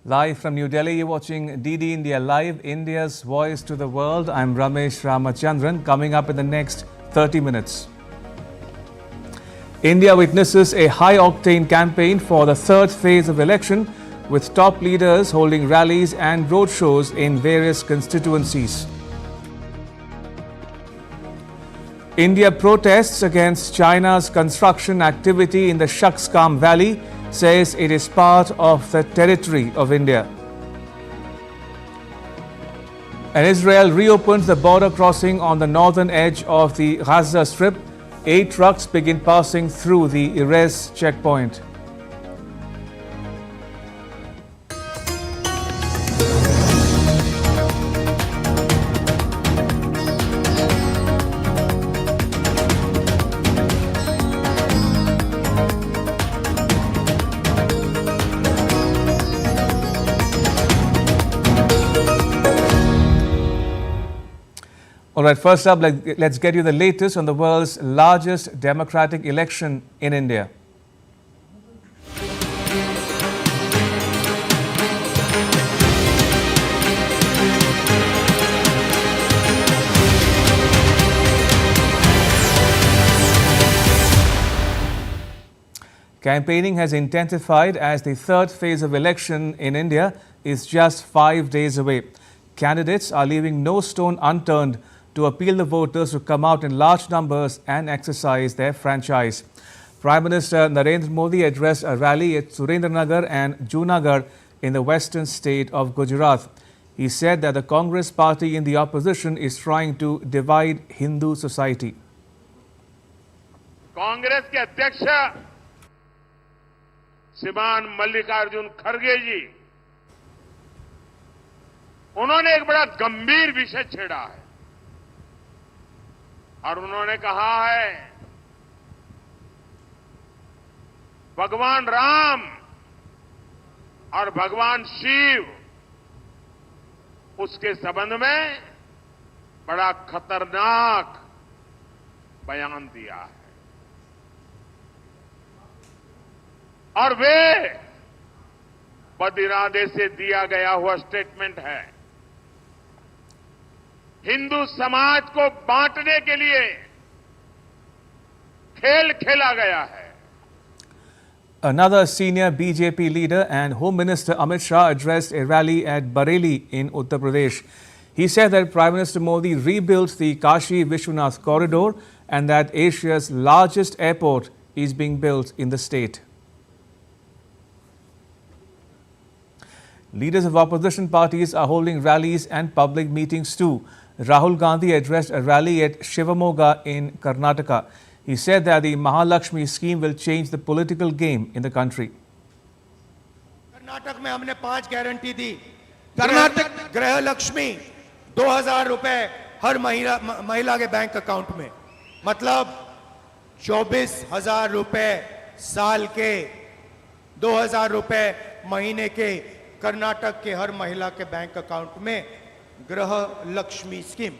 Live from New Delhi, you're watching DD India Live, India's voice to the world. I'm Ramesh Ramachandran. Coming up in the next 30 minutes. India witnesses a high-octane campaign for the third phase of election, with top leaders holding rallies and roadshows in various constituencies. India protests against China's construction activity in the Shaksgam Valley, says it is part of the territory of India. And Israel reopens the border crossing on the northern edge of the Gaza Strip. 8 trucks begin passing through the Erez checkpoint. All right, first up, let's get you the latest on the world's largest democratic election in India. Campaigning has intensified as the third phase of election in India is just 5 days away. Candidates are leaving no stone unturned to appeal the voters to come out in large numbers and exercise their franchise. Prime Minister Narendra Modi addressed a rally at Surendranagar and Junagadh in the western state of Gujarat. He said that the Congress party in the opposition is trying to divide Hindu society. Congress के अध्यक्ष श्रीमान मल्लिकार्जुन खड़गे जी, उन्होंने एक बड़ा गंभीर विषय छेड़ा है और उन्होंने कहा है भगवान राम और भगवान शिव, उसके संबंध में बड़ा खतरनाक बयान दिया है और वे बदिरादे से दिया गया हुआ स्टेटमेंट है। हिंदू समाज को बांटने के लिए खेल खेला गया है। Another senior BJP leader and Home Minister Amit Shah addressed a rally at Bareilly in Uttar Pradesh. He said that Prime Minister Modi rebuilt the Kashi Vishwanath corridor and that Asia's largest airport is being built in the state. Leaders of opposition parties are holding rallies and public meetings too. Rahul Gandhi addressed a rally at Shivamoga in Karnataka. He said that the Mahalakshmi scheme will change the political game in the country. Karnataka में हमने 5 guarantee दी। कर्नाटक गृह लक्ष्मी 2000 रुपए हर महिला के bank account में, मतलब 24,000 रुपए साल के, 2000 रुपए महीने के कर्नाटक के हर महिला के बैंक अकाउंट में गृह लक्ष्मी स्कीम।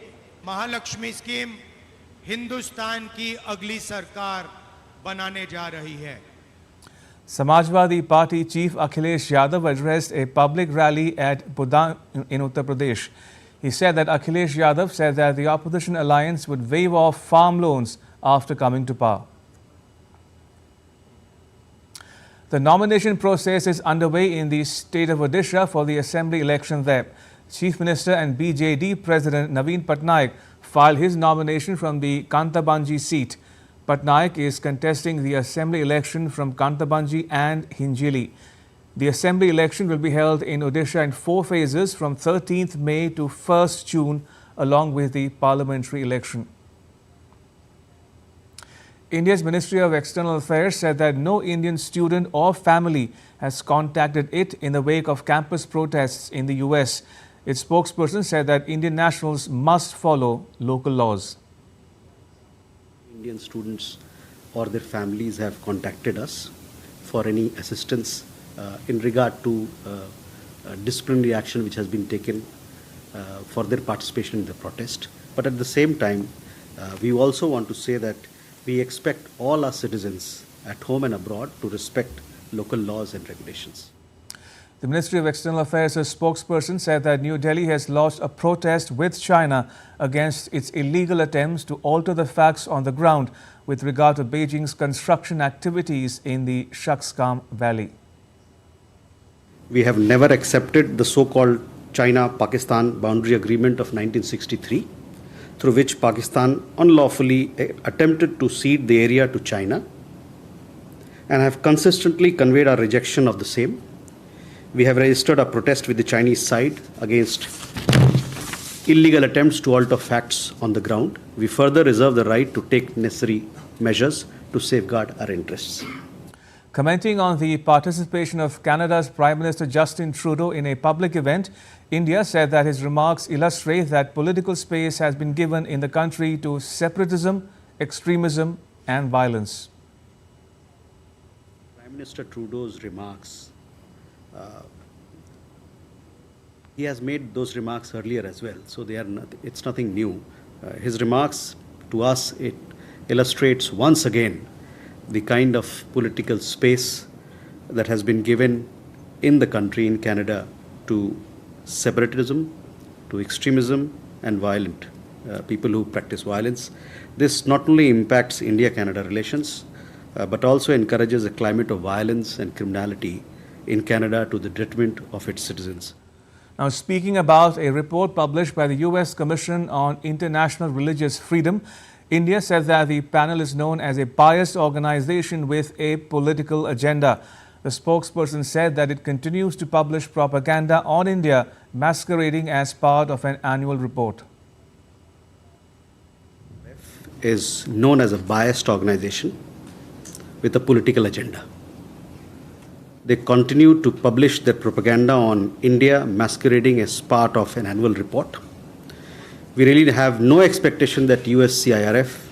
महालक्ष्मी स्कीम हिंदुस्तान की अगली सरकार बनाने जा रही है। Samajwadi Party Chief Akhilesh Yadav addressed a public rally at Budan in Uttar Pradesh. He said that Akhilesh Yadav said that the opposition alliance would waive off farm loans after coming to power. The nomination process is underway in the state of Odisha for the assembly election there. Chief Minister and BJD President Naveen Patnaik filed his nomination from the Kantabanji seat. Patnaik is contesting the assembly election from Kantabanji and Hinjili. The assembly election will be held in Odisha in 4 phases from 13th May to 1st June, along with the parliamentary election. India's Ministry of External Affairs said that no Indian student or family has contacted it in the wake of campus protests in the US. Its spokesperson said that Indian nationals must follow local laws. Indian students or their families have contacted us for any assistance in regard to disciplinary action which has been taken for their participation in the protest. But at the same time, we also want to say that we expect all our citizens at home and abroad to respect local laws and regulations. The Ministry of External Affairs' spokesperson said that New Delhi has lodged a protest with China against its illegal attempts to alter the facts on the ground with regard to Beijing's construction activities in the Shaksgam Valley. We have never accepted the so-called China-Pakistan boundary agreement of 1963, through which Pakistan unlawfully attempted to cede the area to China, and have consistently conveyed our rejection of the same. We have registered a protest with the Chinese side against illegal attempts to alter facts on the ground. We further reserve the right to take necessary measures to safeguard our interests. Commenting on the participation of Canada's Prime Minister Justin Trudeau in a public event, India said that his remarks illustrate that political space has been given in the country to separatism, extremism and violence. Prime Minister Trudeau's remarks, he has made those remarks earlier as well, so it's nothing new. His remarks to us, it illustrates once again the kind of political space that has been given in the country, in Canada, to separatism, to extremism and violent people who practice violence. This not only impacts India-Canada relations, but also encourages a climate of violence and criminality in Canada to the detriment of its citizens. Now, speaking about a report published by the U.S. Commission on International Religious Freedom, India said that the panel is known as a biased organization with a political agenda. The spokesperson said that it continues to publish propaganda on India, masquerading as part of an annual report. Is known as a biased organization with a political agenda. They continue to publish their propaganda on India, masquerading as part of an annual report. We really have no expectation that USCIRF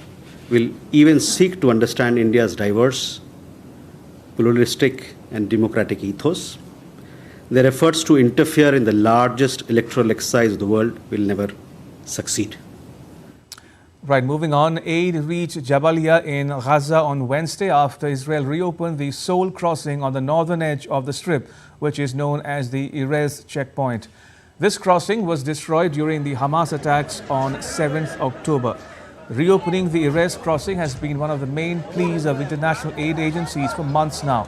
will even seek to understand India's diverse, pluralistic and democratic ethos. Their efforts to interfere in the largest electoral exercise of the world will never succeed. Right, moving on, aid reached Jabalia in Gaza on Wednesday after Israel reopened the Soul crossing on the northern edge of the Strip, which is known as the Erez checkpoint. This crossing was destroyed during the Hamas attacks on 7th October. Reopening the Erez crossing has been one of the main pleas of international aid agencies for months now.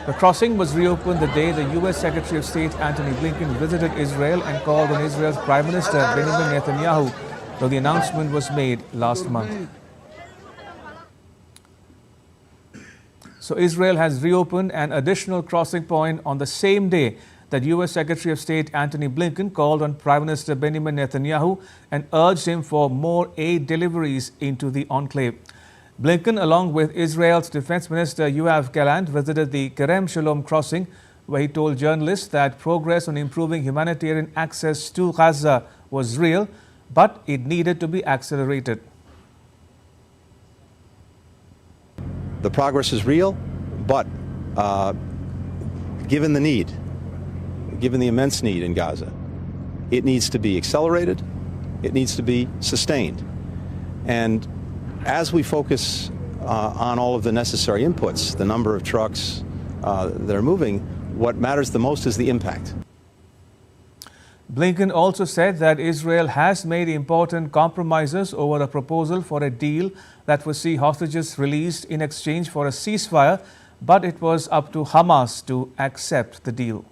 The crossing was reopened the day the U.S. Secretary of State Antony Blinken visited Israel and called on Israel's Prime Minister Benjamin Netanyahu, though the announcement was made last month. So Israel has reopened an additional crossing point on the same day that U.S. Secretary of State Antony Blinken called on Prime Minister Benjamin Netanyahu and urged him for more aid deliveries into the enclave. Blinken, along with Israel's Defense Minister Yoav Gallant, visited the Kerem Shalom crossing, where he told journalists that progress on improving humanitarian access to Gaza was real, but it needed to be accelerated. The progress is real, but given the need, given the immense need in Gaza, it needs to be accelerated, it needs to be sustained. And as we focus on all of the necessary inputs, the number of trucks that are moving, what matters the most is the impact. Blinken also said that Israel has made important compromises over a proposal for a deal that would see hostages released in exchange for a ceasefire, but it was up to Hamas to accept the deal.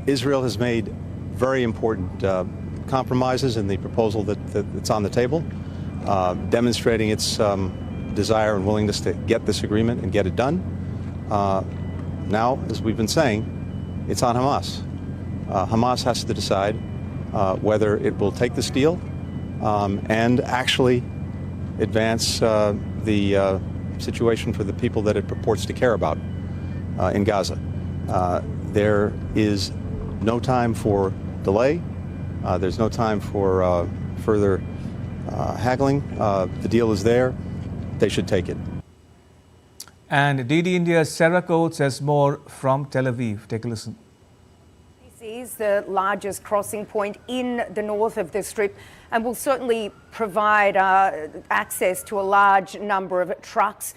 Israel has made very important compromises in the proposal that's on the table, demonstrating its desire and willingness to get this agreement and get it done. Now, as we've been saying, it's on Hamas. Hamas has to decide whether it will take this deal and actually advance the situation for the people that it purports to care about in Gaza. There is no time for delay. There's no time for further haggling. The deal is there. They should take it. And DD India's Sarah Coates has more from Tel Aviv. Take a listen. This is the largest crossing point in the north of the Strip and will certainly provide access to a large number of trucks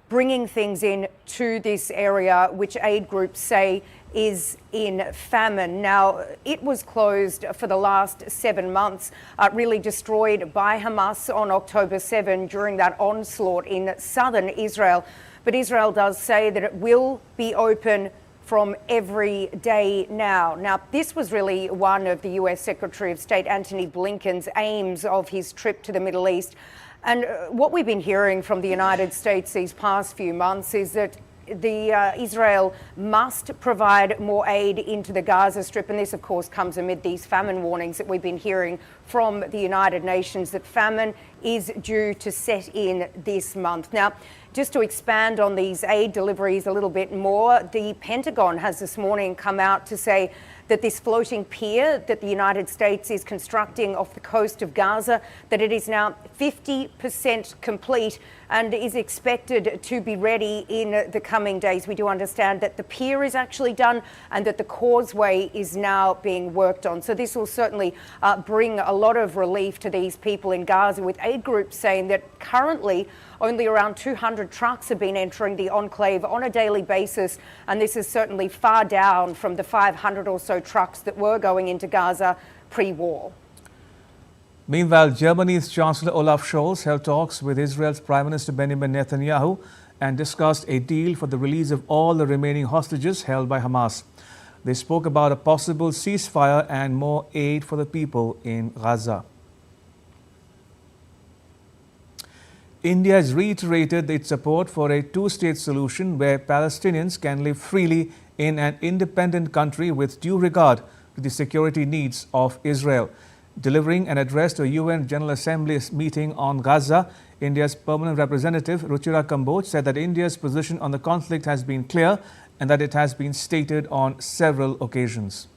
bringing things in to this area, which aid groups say is in famine. Now, it was closed for the last 7 months, really destroyed by Hamas on October 7 during that onslaught in southern Israel. But Israel does say that it will be open from every day now. Now, this was really one of the US Secretary of State Antony Blinken's aims of his trip to the Middle East. And what we've been hearing from the United States these past few months is that Israel must provide more aid into the Gaza Strip. And this, of course, comes amid these famine warnings that we've been hearing from the United Nations, that famine is due to set in this month. Now, just to expand on these aid deliveries a little bit more, the Pentagon has this morning come out to say that this floating pier that the United States is constructing off the coast of Gaza, that it is now 50% complete and is expected to be ready in the coming days. We do understand that the pier is actually done and that the causeway is now being worked on. So this will certainly bring a lot of relief to these people in Gaza, with aid groups saying that currently only around 200 trucks have been entering the enclave on a daily basis, and this is certainly far down from the 500 or so trucks that were going into Gaza pre-war. Meanwhile, Germany's Chancellor Olaf Scholz held talks with Israel's Prime Minister Benjamin Netanyahu and discussed a deal for the release of all the remaining hostages held by Hamas. They spoke about a possible ceasefire and more aid for the people in Gaza. India has reiterated its support for a two-state solution where Palestinians can live freely in an independent country with due regard to the security needs of Israel. Delivering an address to a UN General Assembly meeting on Gaza, India's permanent representative Ruchira Kamboj said that India's position on the conflict has been clear and that it has been stated on several occasions.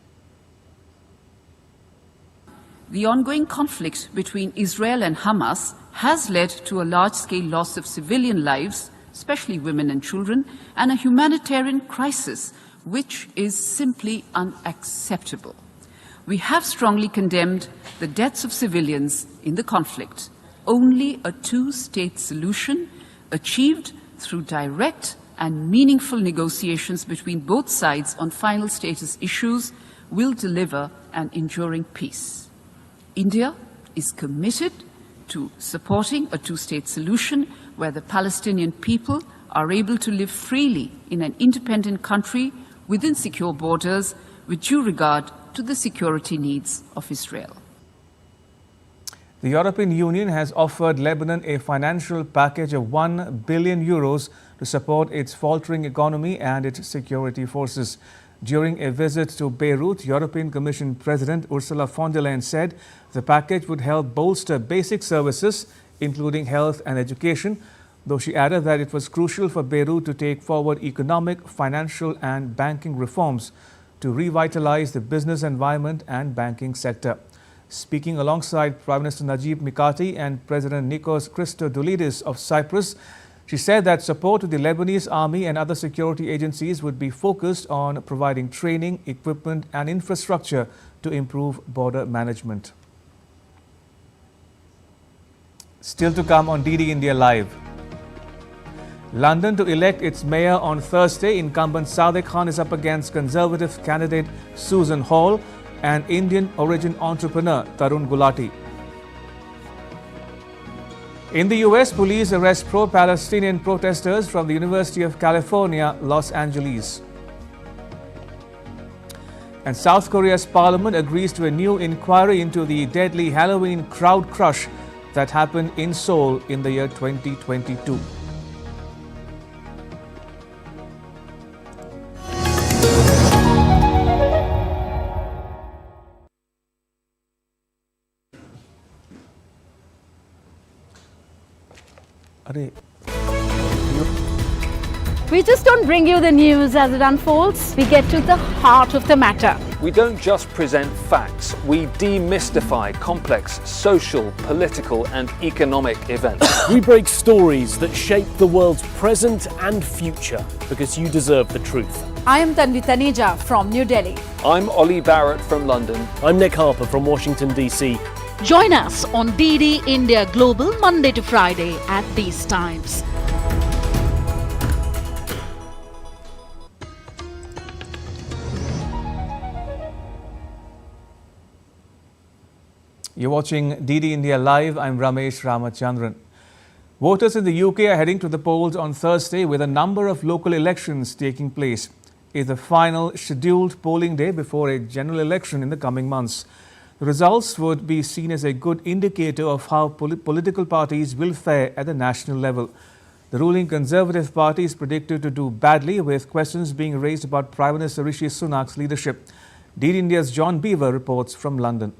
The ongoing conflict between Israel and Hamas has led to a large-scale loss of civilian lives, especially women and children, and a humanitarian crisis which is simply unacceptable. We have strongly condemned the deaths of civilians in the conflict. Only a two-state solution, achieved through direct and meaningful negotiations between both sides on final status issues, will deliver an enduring peace. India is committed to supporting a two-state solution where the Palestinian people are able to live freely in an independent country within secure borders with due regard to the security needs of Israel. The European Union has offered Lebanon a financial package of €1 billion to support its faltering economy and its security forces. During a visit to Beirut, European Commission President Ursula von der Leyen said the package would help bolster basic services, including health and education, though she added that it was crucial for Beirut to take forward economic, financial and banking reforms to revitalize the business environment and banking sector. Speaking alongside Prime Minister Najib Mikati and President Nikos Christodoulidis of Cyprus, she said that support to the Lebanese army and other security agencies would be focused on providing training, equipment and infrastructure to improve border management. Still to come on DD India Live. London to elect its mayor on Thursday. Incumbent Sadiq Khan is up against Conservative candidate Susan Hall and Indian origin entrepreneur Tarun Gulati. In the US, police arrest pro-Palestinian protesters from the University of California, Los Angeles. And South Korea's parliament agrees to a new inquiry into the deadly Halloween crowd crush that happened in Seoul in the year 2022. We just don't bring you the news as it unfolds. We get to the heart of the matter. We don't just present facts, we demystify complex social, political and economic events. We break stories that shape the world's present and future because you deserve the truth. I am Tanvi Taneja from New Delhi. I'm Ollie Barrett from London. I'm Nick Harper from Washington, D.C. Join us on DD India Global Monday to Friday at these times. You're watching DD India Live. I'm Ramesh Ramachandran. Voters in the UK are heading to the polls on Thursday with a number of local elections taking place. It's the final scheduled polling day before a general election in the coming months. The results would be seen as a good indicator of how political parties will fare at the national level. The ruling Conservative Party is predicted to do badly, with questions being raised about Prime Minister Rishi Sunak's leadership. DD India's John Beaver reports from London.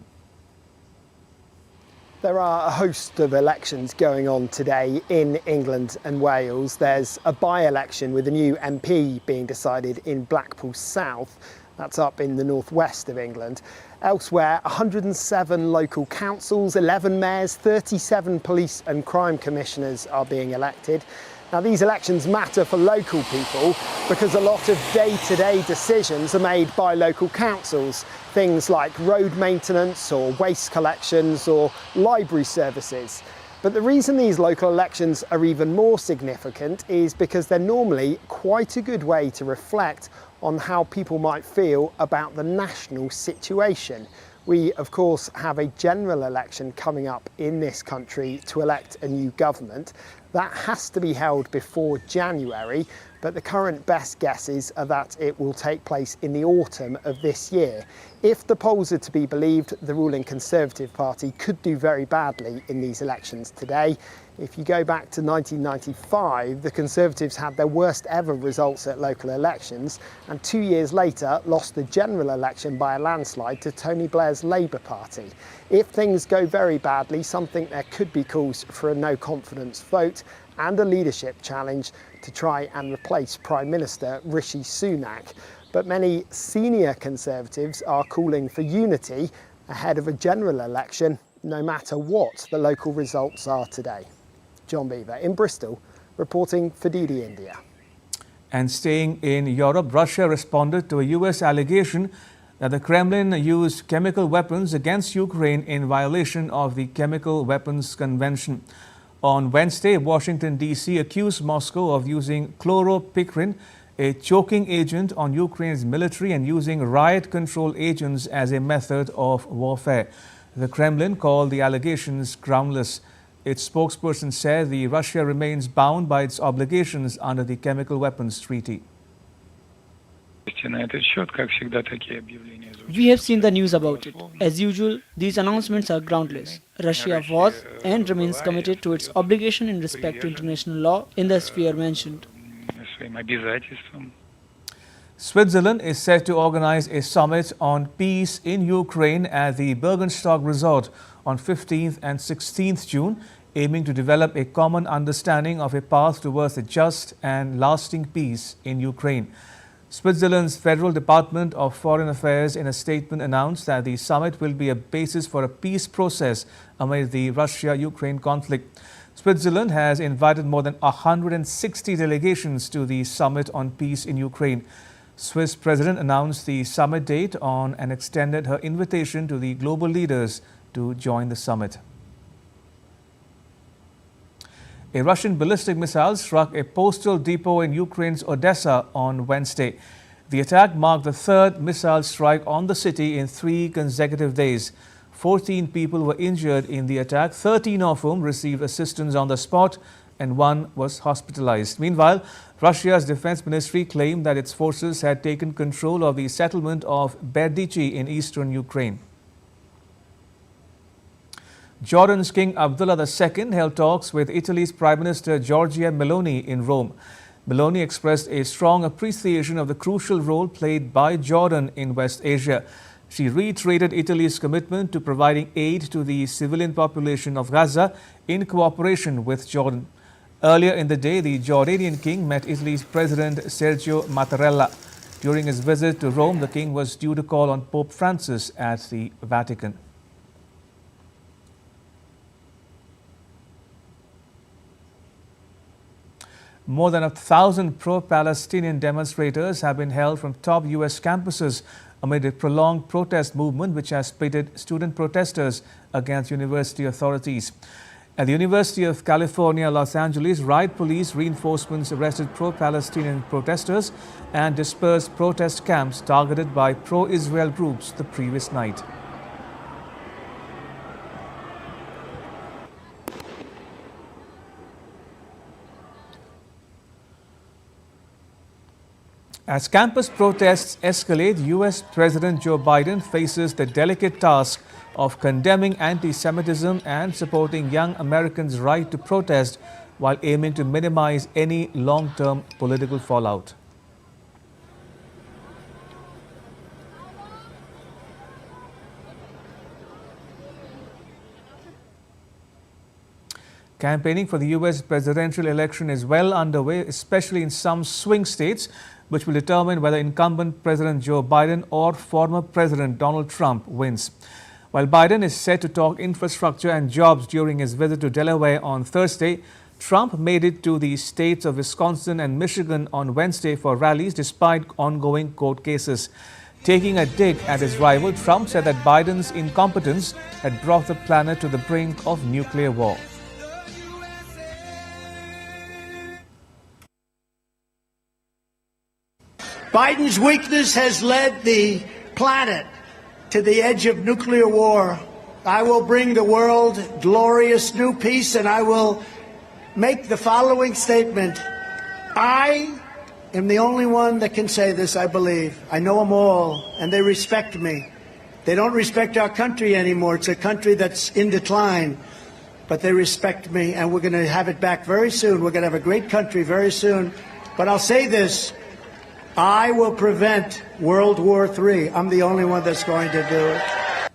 There are a host of elections going on today in England and Wales. There's a by-election with a new MP being decided in Blackpool South. That's up in the northwest of England. Elsewhere, 107 local councils, 11 mayors, 37 police and crime commissioners are being elected. Now, these elections matter for local people because a lot of day-to-day decisions are made by local councils. Things like road maintenance or waste collections or library services. But the reason these local elections are even more significant is because they're normally quite a good way to reflect on how people might feel about the national situation. We, of course, have a general election coming up in this country to elect a new government. That has to be held before January, but the current best guesses are that it will take place in the autumn of this year. If the polls are to be believed, the ruling Conservative Party could do very badly in these elections today. If you go back to 1995, the Conservatives had their worst ever results at local elections, and 2 years later lost the general election by a landslide to Tony Blair's Labour Party. If things go very badly, some think there could be calls for a no confidence vote and a leadership challenge to try and replace Prime Minister Rishi Sunak. But many senior Conservatives are calling for unity ahead of a general election, no matter what the local results are today. John Beaver in Bristol, reporting for DD India. And staying in Europe, Russia responded to a US allegation that the Kremlin used chemical weapons against Ukraine in violation of the Chemical Weapons Convention. On Wednesday, Washington, D.C. accused Moscow of using chloropicrin, a choking agent, on Ukraine's military and using riot control agents as a method of warfare. The Kremlin called the allegations groundless. Its spokesperson said Russia remains bound by its obligations under the Chemical Weapons Treaty. We have seen the news about it. As usual, these announcements are groundless. Russia was and remains committed to its obligation in respect to international law in the sphere mentioned. Switzerland is set to organize a summit on peace in Ukraine at the Bergenstock Resort on 15th and 16th June, aiming to develop a common understanding of a path towards a just and lasting peace in Ukraine. Switzerland's Federal Department of Foreign Affairs in a statement announced that the summit will be a basis for a peace process amid the Russia-Ukraine conflict. Switzerland has invited more than 160 delegations to the summit on peace in Ukraine. Swiss President announced the summit date on and extended her invitation to the global leaders to join the summit. A Russian ballistic missile struck a postal depot in Ukraine's Odessa on Wednesday. The attack marked the third missile strike on the city in 3 consecutive days. 14 people were injured in the attack, 13 of whom received assistance on the spot, and 1 was hospitalized. Meanwhile, Russia's defense ministry claimed that its forces had taken control of the settlement of Berdichi in eastern Ukraine. Jordan's King Abdullah II held talks with Italy's Prime Minister Giorgia Meloni in Rome. Meloni expressed a strong appreciation of the crucial role played by Jordan in West Asia. She reiterated Italy's commitment to providing aid to the civilian population of Gaza in cooperation with Jordan. Earlier in the day, the Jordanian king met Italy's President Sergio Mattarella. During his visit to Rome, the king was due to call on Pope Francis at the Vatican. More than 1,000 pro-Palestinian demonstrators have been held from top U.S. campuses amid a prolonged protest movement which has pitted student protesters against university authorities. At the University of California, Los Angeles, riot police reinforcements arrested pro-Palestinian protesters and dispersed protest camps targeted by pro-Israel groups the previous night. As campus protests escalate, US President Joe Biden faces the delicate task of condemning anti-Semitism and supporting young Americans' right to protest while aiming to minimize any long-term political fallout. Campaigning for the US presidential election is well underway, especially in some swing states, which will determine whether incumbent President Joe Biden or former President Donald Trump wins. While Biden is set to talk infrastructure and jobs during his visit to Delaware on Thursday, Trump made it to the states of Wisconsin and Michigan on Wednesday for rallies despite ongoing court cases. Taking a dig at his rival, Trump said that Biden's incompetence had brought the planet to the brink of nuclear war. Biden's weakness has led the planet to the edge of nuclear war. I will bring the world glorious new peace, and I will make the following statement. I am the only one that can say this, I believe. I know them all, and they respect me. They don't respect our country anymore. It's a country that's in decline. But they respect me, and we're going to have it back very soon. We're going to have a great country very soon. But I'll say this. I will prevent World War III. I'm the only one that's going to do it.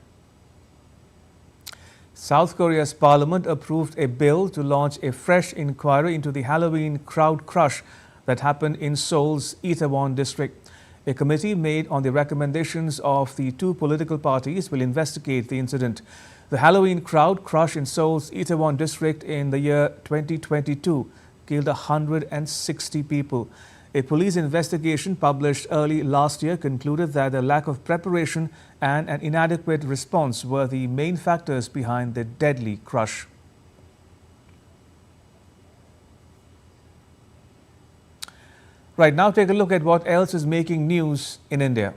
South Korea's parliament approved a bill to launch a fresh inquiry into the Halloween crowd crush that happened in Seoul's Itaewon district. A committee made on the recommendations of the two political parties will investigate the incident. The Halloween crowd crush in Seoul's Itaewon district in the year 2022 killed 160 people. A police investigation published early last year concluded that the lack of preparation and an inadequate response were the main factors behind the deadly crush. Right, now take a look at what else is making news in India.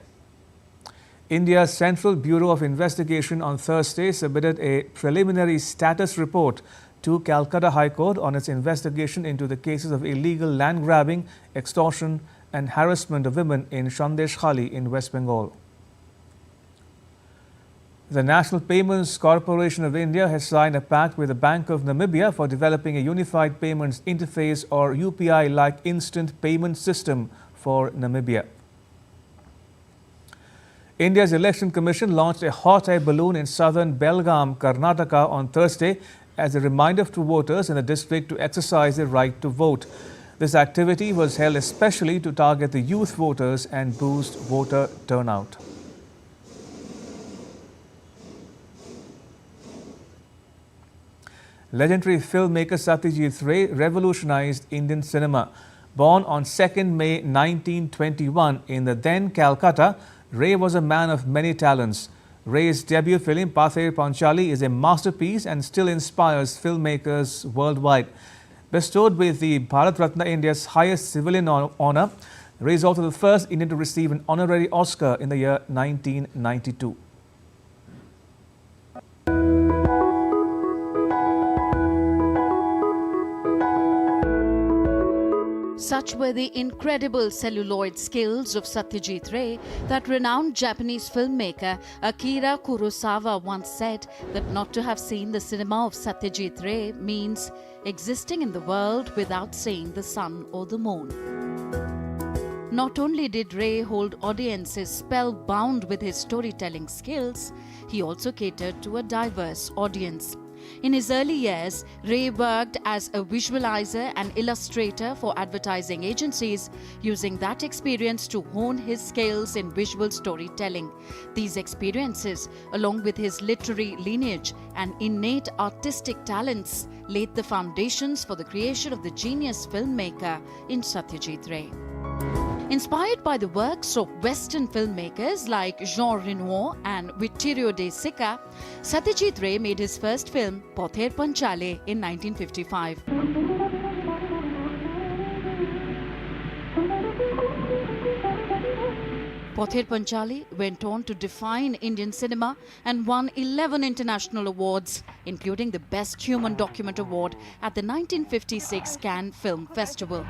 India's Central Bureau of Investigation on Thursday submitted a preliminary status report to Calcutta High Court on its investigation into the cases of illegal land grabbing, extortion and harassment of women in Sandeshkhali in West Bengal. The National Payments Corporation of India has signed a pact with the Bank of Namibia for developing a unified payments interface or UPI-like instant payment system for Namibia. India's Election Commission launched a hot air balloon in southern Belgaum, Karnataka on Thursday as a reminder to voters in the district to exercise their right to vote. This activity was held especially to target the youth voters and boost voter turnout. Legendary filmmaker Satyajit Ray revolutionized Indian cinema. Born on 2nd May 1921 in the then Calcutta, Ray was a man of many talents. Ray's debut film, Pather Panchali, is a masterpiece and still inspires filmmakers worldwide. Bestowed with the Bharat Ratna, India's highest civilian honor, Ray is also the first Indian to receive an honorary Oscar in the year 1992. Such were the incredible celluloid skills of Satyajit Ray that renowned Japanese filmmaker Akira Kurosawa once said that not to have seen the cinema of Satyajit Ray means existing in the world without seeing the sun or the moon. Not only did Ray hold audiences spellbound with his storytelling skills, he also catered to a diverse audience. In his early years, Ray worked as a visualizer and illustrator for advertising agencies, using that experience to hone his skills in visual storytelling. These experiences, along with his literary lineage and innate artistic talents, laid the foundations for the creation of the genius filmmaker in Satyajit Ray. Inspired by the works of Western filmmakers like Jean Renoir and Vittorio De Sica, Satyajit Ray made his first film, Pather Panchali, in 1955. Pather Panchali went on to define Indian cinema and won 11 international awards, including the Best Human Document Award at the 1956 Cannes Film Festival.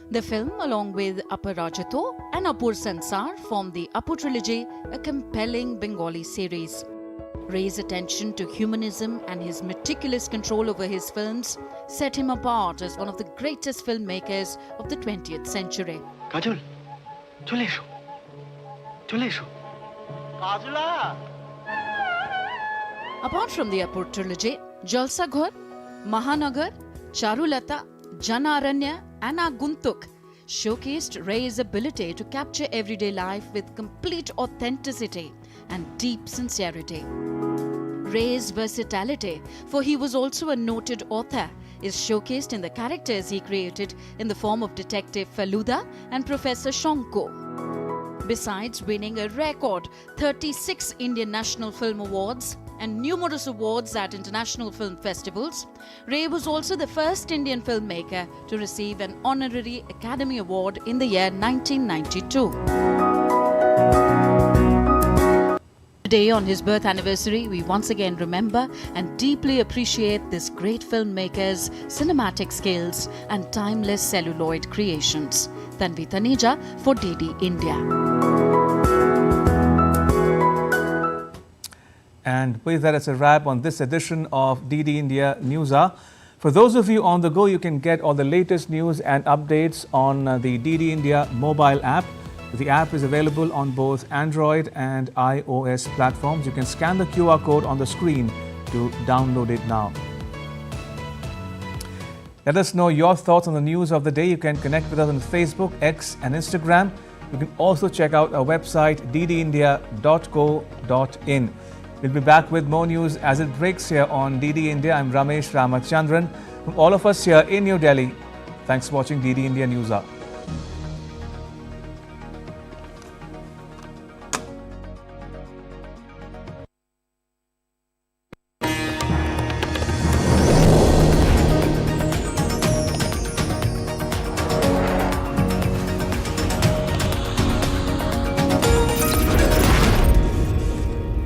The film, along with Aparajato and Apur Sansar, formed the Apur trilogy, a compelling Bengali series. Ray's attention to humanism and his meticulous control over his films set him apart as one of the greatest filmmakers of the 20th century. Kajol, chole esho. Chole esho. Kajula! Apart from the Apur trilogy, Jalsa Ghar, Mahanagar, Charulata, Janaranya and Aguntuk showcased Ray's ability to capture everyday life with complete authenticity and deep sincerity. Ray's versatility, for he was also a noted author, is showcased in the characters he created in the form of Detective Feluda and Professor Shonko. Besides winning a record 36 Indian National Film Awards and numerous awards at international film festivals, Ray was also the first Indian filmmaker to receive an honorary Academy Award in the year 1992. Today, on his birth anniversary, we once again remember and deeply appreciate this great filmmaker's cinematic skills and timeless celluloid creations. Tanvi Taneja for DD India. And with that, it's a wrap on this edition of DD India News Hour. For those of you on the go, you can get all the latest news and updates on the DD India mobile app. The app is available on both Android and iOS platforms. You can scan the QR code on the screen to download it now. Let us know your thoughts on the news of the day. You can connect with us on Facebook, X and Instagram. You can also check out our website ddindia.co.in. We'll be back with more news as it breaks here on DD India. I'm Ramesh Ramachandran. From all of us here in New Delhi, thanks for watching DD India News Hour.